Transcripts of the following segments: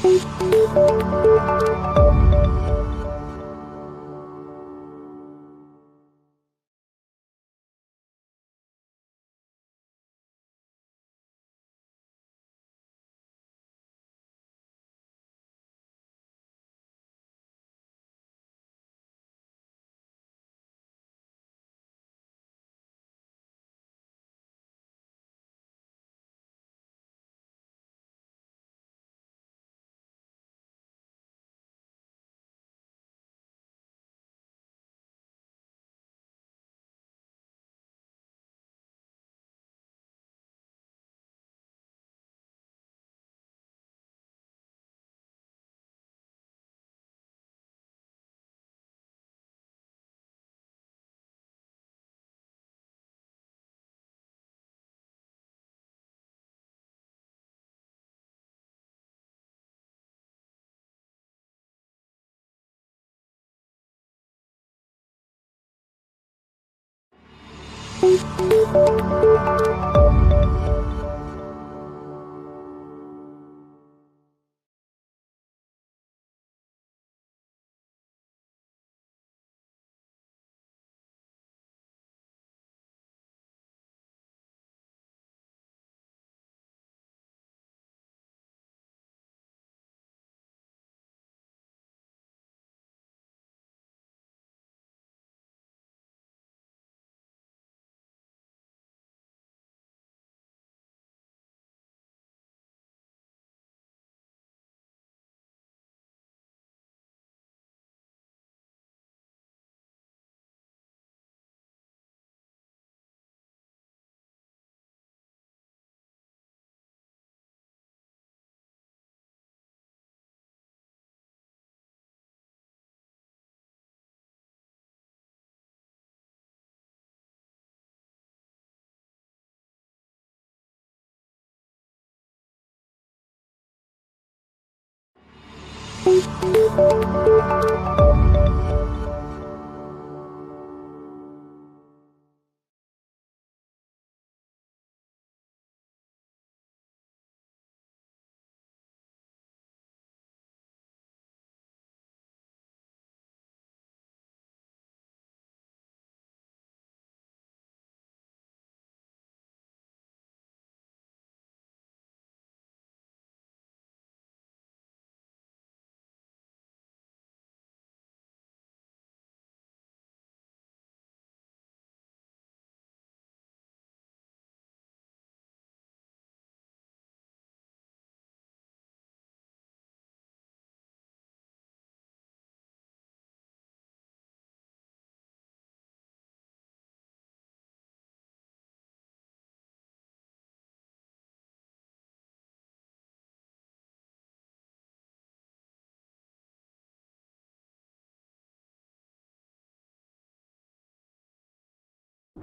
I'd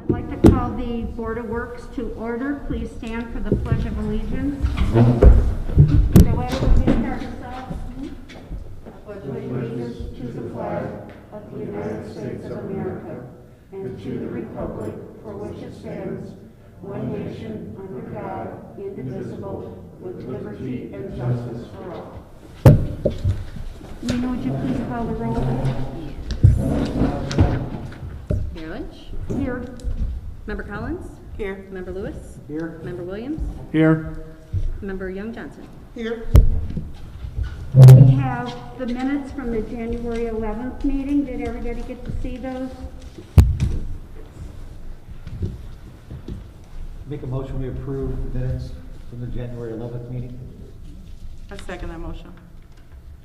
like to call the Board of Works to order. Please stand for the Pledge of Allegiance. Joanna, would you start us off? I pledge allegiance to the flag of the United States of America and to the republic for which it stands, one nation, under God, indivisible, with liberty and justice for all. Nina, would you please call the roll? Mayor Lynch? Here. Member Collins? Here. Member Lewis? Here. Member Williams? Here. Member Young Johnson? Here. We have the minutes from the January 11th meeting. Did everybody get to see those? Make a motion, we approve the minutes from the January 11th meeting. I second that motion.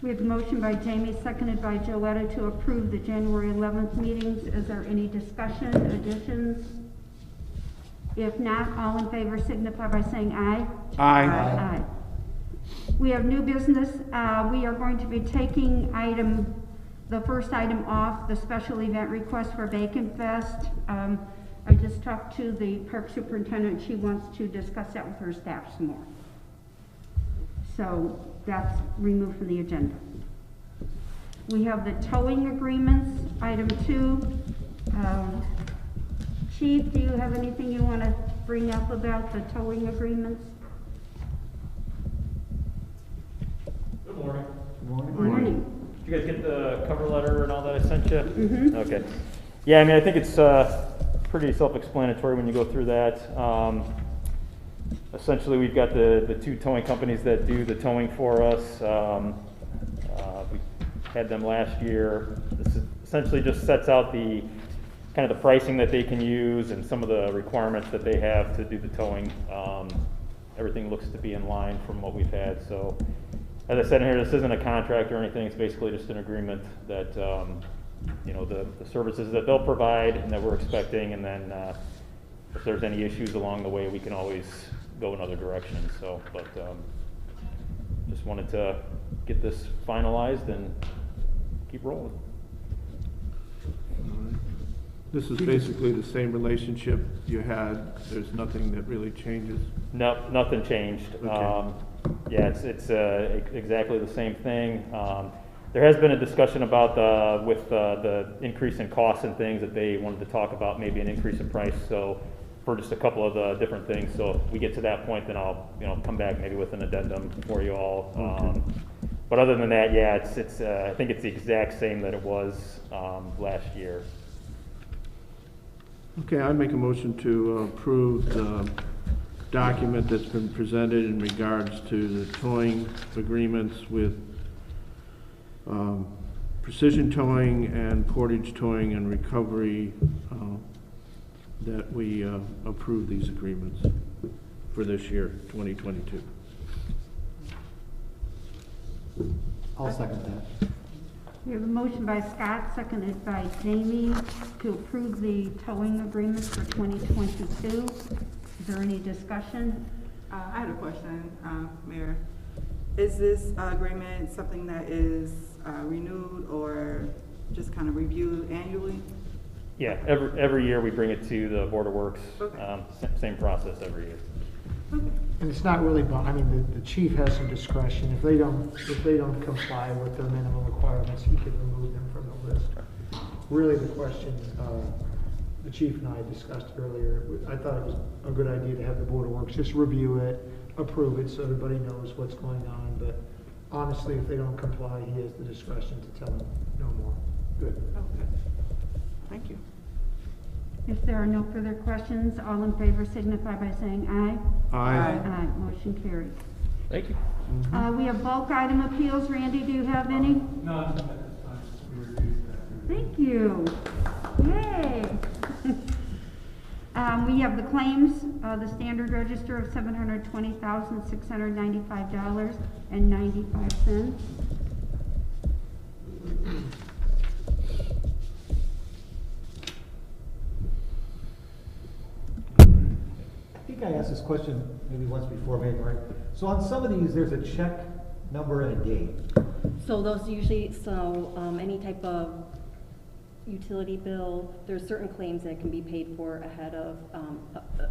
We have a motion by Jamie, seconded by Joetta to approve the January 11th meetings. Is there any discussion, additions? If not, all in favor signify by saying aye. Aye. Aye. We have new business. We are going to be taking the first item off, the special event request for Bacon Fest. I just talked to the park superintendent. She wants to discuss that with her staff some more. So that's removed from the agenda. We have the towing agreements, item 2. Chief, do you have anything you want to bring up about the towing agreements? Good morning. Good morning. Morning. Did you guys get the cover letter and all that I sent you? Mm-hmm. Okay. Yeah, I mean, I think it's pretty self-explanatory when you go through that. Essentially, we've got the two towing companies that do the towing for us. We had them last year. This essentially just sets out the kind of the pricing that they can use and some of the requirements that they have to do the towing. Everything looks to be in line from what we've had. So, as I said in here, this isn't a contract or anything. It's basically just an agreement that you know, the services that they'll provide and that we're expecting, and then if there's any issues along the way, we can always go another direction. So, but just wanted to get this finalized and keep rolling. This is basically the same relationship you had. There's nothing that really changes. No, nothing changed. Okay. Yeah, it's exactly the same thing. There has been a discussion about with the increase in costs and things that they wanted to talk about, maybe an increase in price. So for just a couple of the different things. So if we get to that point, then I'll come back maybe with an addendum for you all. Okay. But other than that, yeah, it's I think it's the exact same that it was last year. Okay, I'd make a motion to approve the document that's been presented in regards to the towing agreements with Precision Towing and Portage Towing and Recovery, that we approve these agreements for this year, 2022. I'll second that. We have a motion by Scott, seconded by Jamie, to approve the towing agreements for 2022. Is there any discussion? I had a question, Mayor. Is this agreement something that is renewed or just kind of reviewed annually? Yeah, every year we bring it to the Board of Works. Okay. Same process every year. And it's not really, I mean, the chief has some discretion. If they don't comply with their minimum requirements, he can remove them from the list. Really, the question, the chief and I discussed earlier, I thought it was a good idea to have the Board of Works just review it, approve it, so everybody knows what's going on. But honestly, if they don't comply, he has the discretion to tell them no more. Good. Okay. Thank you. If there are no further questions, all in favor signify by saying aye. Aye. Aye, motion carries. Thank you. We have bulk item appeals. Randy, do you have any? No, Thank you. Yay. We have the claims, the standard register of $720,695.95. I think I asked this question maybe once before, maybe, right? So on some of these, there's a check number and a date. So those usually, any type of utility bill, there's certain claims that can be paid for ahead of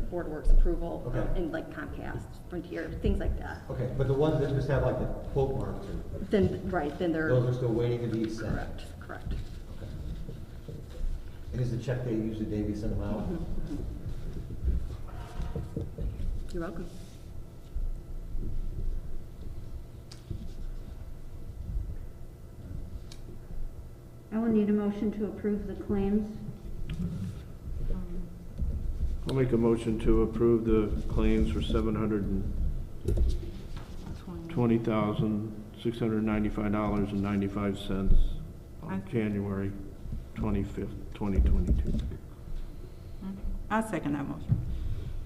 Board of Works approval. Okay. And like Comcast, Frontier, things like that. Okay, but the ones that just have like the quote marks, Then they're. those are still waiting to be sent? Correct. Okay. And is the check they use the day we send them out? You're welcome. I will need a motion to approve the claims. I'll make a motion to approve the claims for $720,695.95 on January 25th, 2022. I'll second that motion.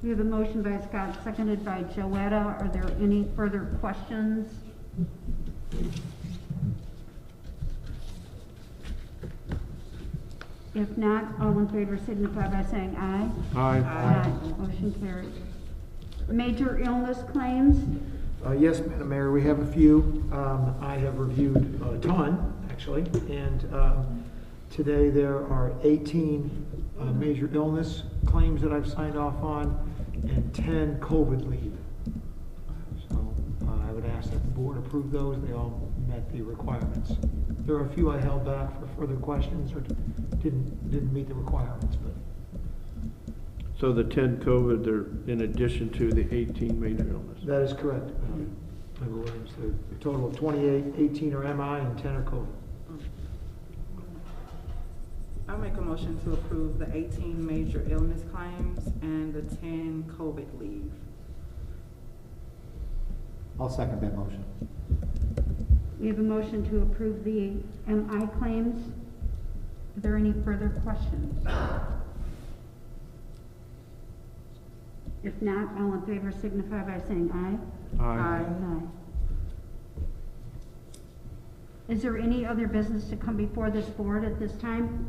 We have a motion by Scott, seconded by Joetta. Are there any further questions? If not, all in favor signify by saying aye. Aye. Motion carries. Major illness claims. Yes, Madam Mayor, we have a few. I have reviewed a ton, actually, and today there are 18 major illness claims that I've signed off on and 10 COVID leave. So I would ask that the board approve those. They all met the requirements. There are a few I held back for further questions or didn't meet the requirements, but. So the 10 COVID, they're in addition to the 18 major illness? That is correct. member Williams, a total of 28, 18 are MI and 10 are COVID. I'll make a motion to approve the 18 major illness claims and the 10 COVID leave. I'll second that motion. We have a motion to approve the MI claims. Are there any further questions? If not, all in favor signify by saying aye. Aye. Aye. Is there any other business to come before this board at this time?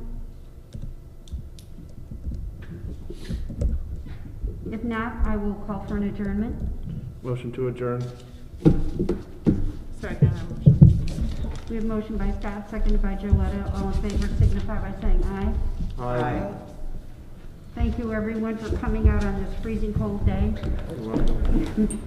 If not, I will call for an adjournment. Motion to adjourn. Second motion. We have motion by Scott, seconded by Joetta. All in favor signify by saying aye. Aye. Thank you, everyone, for coming out on this freezing cold day. You're welcome.